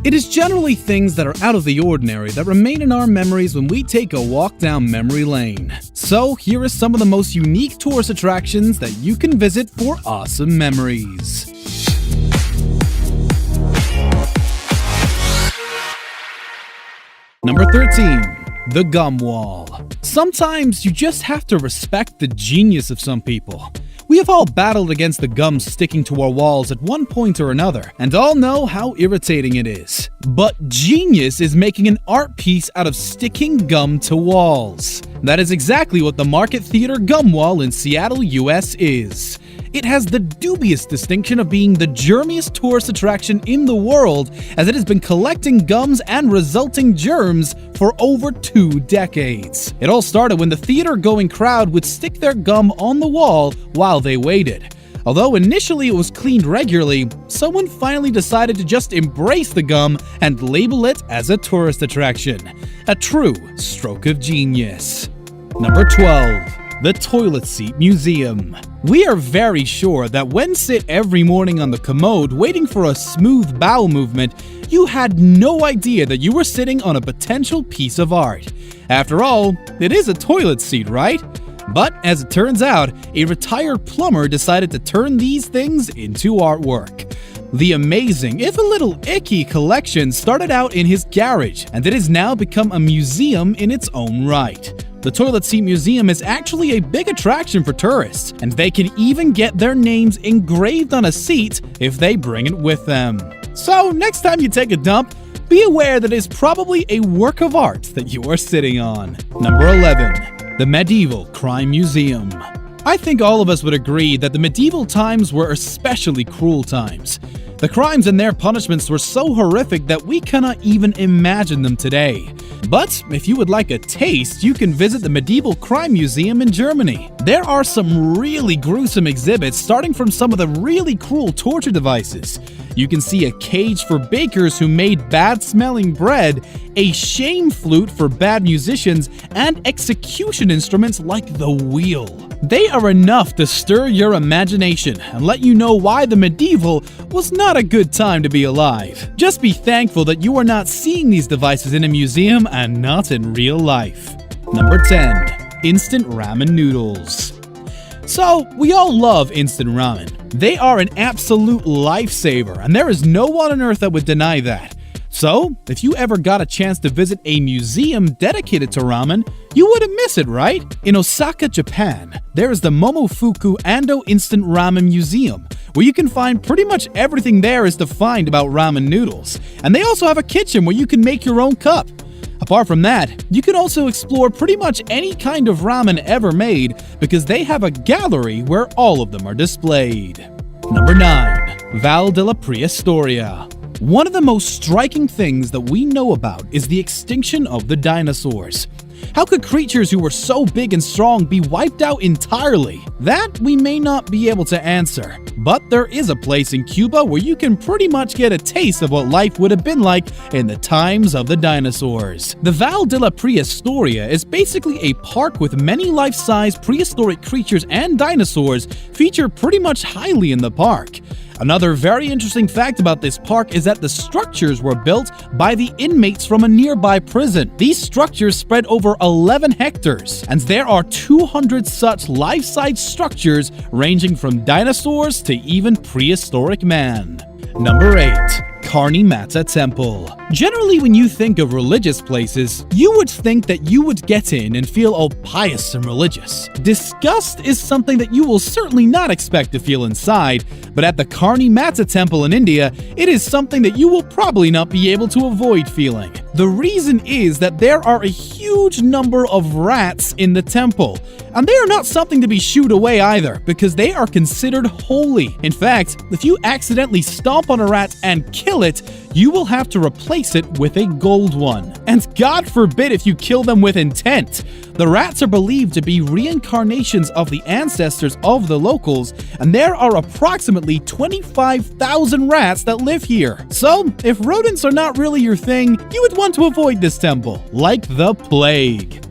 It is generally things that are out of the ordinary that remain in our memories when we take a walk down memory lane. So here are some of the most unique tourist attractions that you can visit for awesome memories. Number 13. The Gum Wall. Sometimes you just have to respect the genius of some people. We have all battled against the gum sticking to our walls at one point or another, and all know how irritating it is. But genius is making an art piece out of sticking gum to walls. That is exactly what the Market Theater Gum Wall in Seattle, US is. It has the dubious distinction of being the germiest tourist attraction in the world, as it has been collecting gums and resulting germs for over 2 decades. It all started when the theater-going crowd would stick their gum on the wall while they waited. Although initially it was cleaned regularly, someone finally decided to just embrace the gum and label it as a tourist attraction. A true stroke of genius. Number 12. The Toilet Seat Museum. We are very sure that when sit every morning on the commode waiting for a smooth bowel movement, you had no idea that you were sitting on a potential piece of art. After all, it is a toilet seat, right? But as it turns out, a retired plumber decided to turn these things into artwork. The amazing, if a little icky collection started out in his garage, and it has now become a museum in its own right. The Toilet Seat Museum is actually a big attraction for tourists, and they can even get their names engraved on a seat if they bring it with them. So next time you take a dump, be aware that it is probably a work of art that you are sitting on. Number 11. The Medieval Crime Museum. I think all of us would agree that the medieval times were especially cruel times. The crimes and their punishments were so horrific that we cannot even imagine them today. But if you would like a taste, you can visit the Medieval Crime Museum in Germany. There are some really gruesome exhibits, starting from some of the really cruel torture devices. You can see a cage for bakers who made bad-smelling bread, a shame flute for bad musicians, and execution instruments like the wheel. They are enough to stir your imagination and let you know why the medieval was not a good time to be alive. Just be thankful that you are not seeing these devices in a museum and not in real life. Number 10. Instant Ramen Noodles. So, we all love instant ramen. They are an absolute lifesaver, and there is no one on earth that would deny that. So, if you ever got a chance to visit a museum dedicated to ramen, you wouldn't miss it, right? In Osaka, Japan, there is the Momofuku Ando Instant Ramen Museum, where you can find pretty much everything there is to find about ramen noodles. And they also have a kitchen where you can make your own cup. Apart from that, you can also explore pretty much any kind of ramen ever made because they have a gallery where all of them are displayed. Number 9. Val de la Prehistoria. One of the most striking things that we know about is the extinction of the dinosaurs. How could creatures who were so big and strong be wiped out entirely? That we may not be able to answer. But there is a place in Cuba where you can pretty much get a taste of what life would have been like in the times of the dinosaurs. The Val de la Prehistoria is basically a park with many life-size prehistoric creatures and dinosaurs featured pretty much highly in the park. Another very interesting fact about this park is that the structures were built by the inmates from a nearby prison. These structures spread over 11 hectares, and there are 200 such life-size structures ranging from dinosaurs to even prehistoric man. Number 8. Karni Mata Temple. Generally, when you think of religious places, you would think that you would get in and feel all pious and religious. Disgust is something that you will certainly not expect to feel inside, but at the Karni Mata Temple in India, it is something that you will probably not be able to avoid feeling. The reason is that there are a huge number of rats in the temple, and they are not something to be shooed away either, because they are considered holy. In fact, if you accidentally stomp on a rat and kill it, you will have to replace it with a gold one. And God forbid if you kill them with intent. The rats are believed to be reincarnations of the ancestors of the locals, and there are approximately 25,000 rats that live here. So, if rodents are not really your thing, you would want to avoid this temple, like the plague.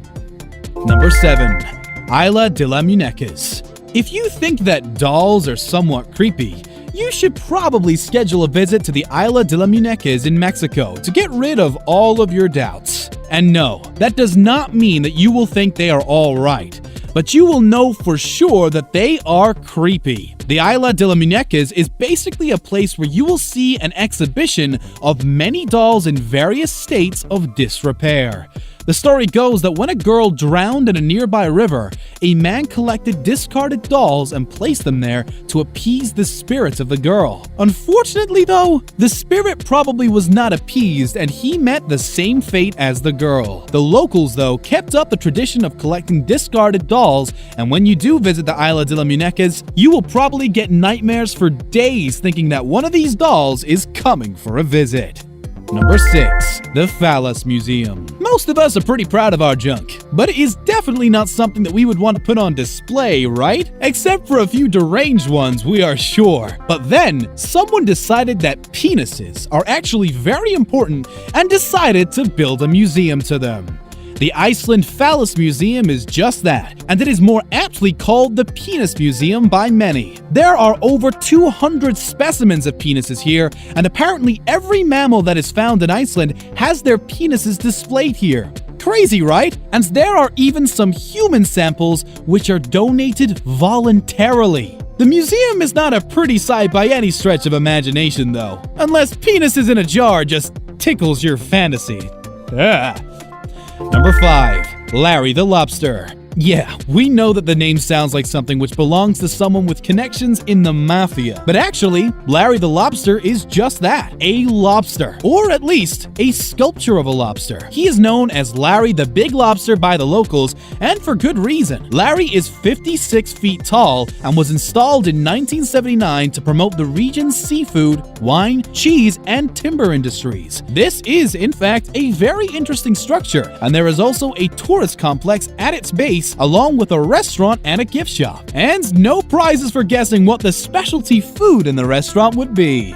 Number 7. Isla de las Muñecas. If you think that dolls are somewhat creepy, you should probably schedule a visit to the Isla de las Muñecas in Mexico to get rid of all of your doubts. And no, that does not mean that you will think they are all right, but you will know for sure that they are creepy. The Isla de las Muñecas is basically a place where you will see an exhibition of many dolls in various states of disrepair. The story goes that when a girl drowned in a nearby river, a man collected discarded dolls and placed them there to appease the spirits of the girl. Unfortunately though, the spirit probably was not appeased and he met the same fate as the girl. The locals though kept up the tradition of collecting discarded dolls, and when you do visit the Isla de las Muñecas, you will probably get nightmares for days thinking that one of these dolls is coming for a visit. Number 6. The Phallus Museum. Most of us are pretty proud of our junk, but it is definitely not something that we would want to put on display, right? Except for a few deranged ones, we are sure. But then, someone decided that penises are actually very important and decided to build a museum to them. The Iceland Phallus Museum is just that, and it is more aptly called the Penis Museum by many. There are over 200 specimens of penises here, and apparently every mammal that is found in Iceland has their penises displayed here. Crazy, right? And there are even some human samples which are donated voluntarily. The museum is not a pretty sight by any stretch of imagination though, unless penises in a jar just tickles your fantasy. Number 5. Larry the Lobster. Yeah, we know that the name sounds like something which belongs to someone with connections in the mafia. But actually, Larry the Lobster is just that, a lobster. Or at least, a sculpture of a lobster. He is known as Larry the Big Lobster by the locals, and for good reason. Larry is 56 feet tall and was installed in 1979 to promote the region's seafood, wine, cheese, and timber industries. This is, in fact, a very interesting structure, and there is also a tourist complex at its base, along with a restaurant and a gift shop. And no prizes for guessing what the specialty food in the restaurant would be.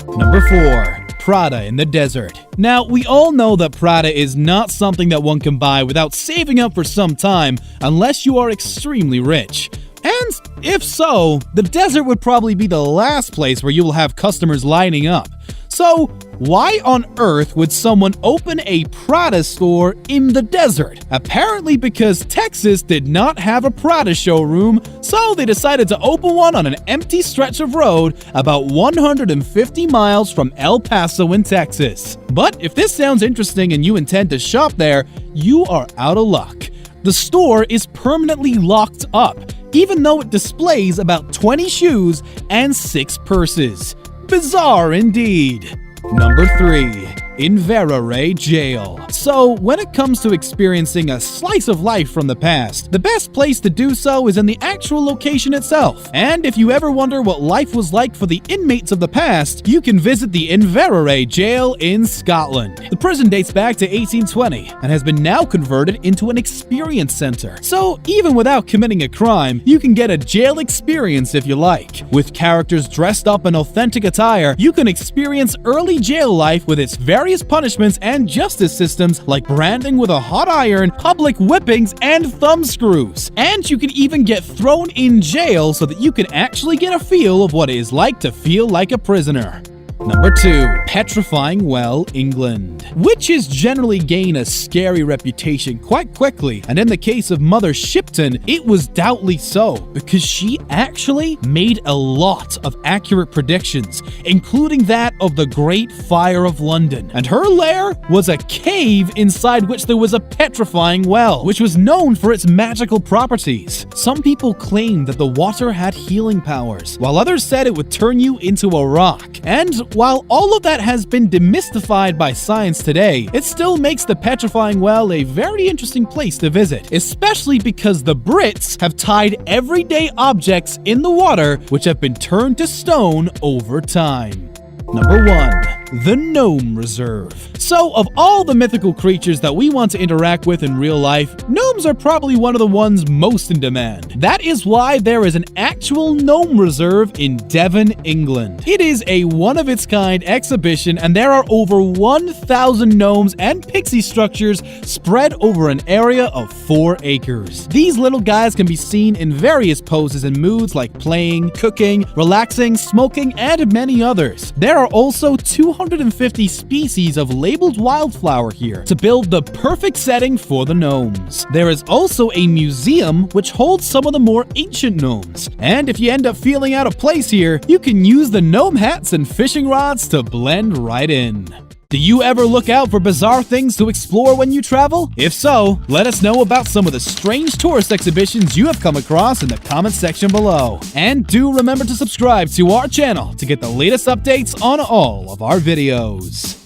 Number 4. Prada in the desert. Now, we all know that Prada is not something that one can buy without saving up for some time, unless you are extremely rich. And if so, the desert would probably be the last place where you will have customers lining up. So, why on earth would someone open a Prada store in the desert? Apparently because Texas did not have a Prada showroom, so they decided to open one on an empty stretch of road about 150 miles from El Paso in Texas. But if this sounds interesting and you intend to shop there, you are out of luck. The store is permanently locked up, even though it displays about 20 shoes and 6 purses. Bizarre indeed. Number 3. Inverurie Jail. So, when it comes to experiencing a slice of life from the past, the best place to do so is in the actual location itself. And if you ever wonder what life was like for the inmates of the past, you can visit the Inverurie Jail in Scotland. The prison dates back to 1820 and has been now converted into an experience center. So, even without committing a crime, you can get a jail experience if you like. With characters dressed up in authentic attire, you can experience early jail life with its various punishments and justice systems like branding with a hot iron, public whippings, and thumb screws. And you can even get thrown in jail so that you can actually get a feel of what it is like to feel like a prisoner. Number 2. Petrifying Well, England. Witches generally gain a scary reputation quite quickly, and in the case of Mother Shipton, it was doubly so, because she actually made a lot of accurate predictions, including that of the Great Fire of London. And her lair was a cave inside which there was a petrifying well, which was known for its magical properties. Some people claimed that the water had healing powers, while others said it would turn you into a rock. And while all of that has been demystified by science today, it still makes the petrifying well a very interesting place to visit, especially because the Brits have tied everyday objects in the water which have been turned to stone over time. Number 1. the Gnome Reserve. So, of all the mythical creatures that we want to interact with in real life, gnomes are probably one of the ones most in demand. That is why there is an actual gnome reserve in Devon, England. It is a one-of-its-kind exhibition, and there are over 1,000 gnomes and pixie structures spread over an area of 4 acres. These little guys can be seen in various poses and moods like playing, cooking, relaxing, smoking, and many others. There are also 250 species of labeled wildflower here to build the perfect setting for the gnomes. There is also a museum which holds some of the more ancient gnomes. And if you end up feeling out of place here, you can use the gnome hats and fishing rods to blend right in. Do you ever look out for bizarre things to explore when you travel? If so, let us know about some of the strange tourist exhibitions you have come across in the comment section below. And do remember to subscribe to our channel to get the latest updates on all of our videos.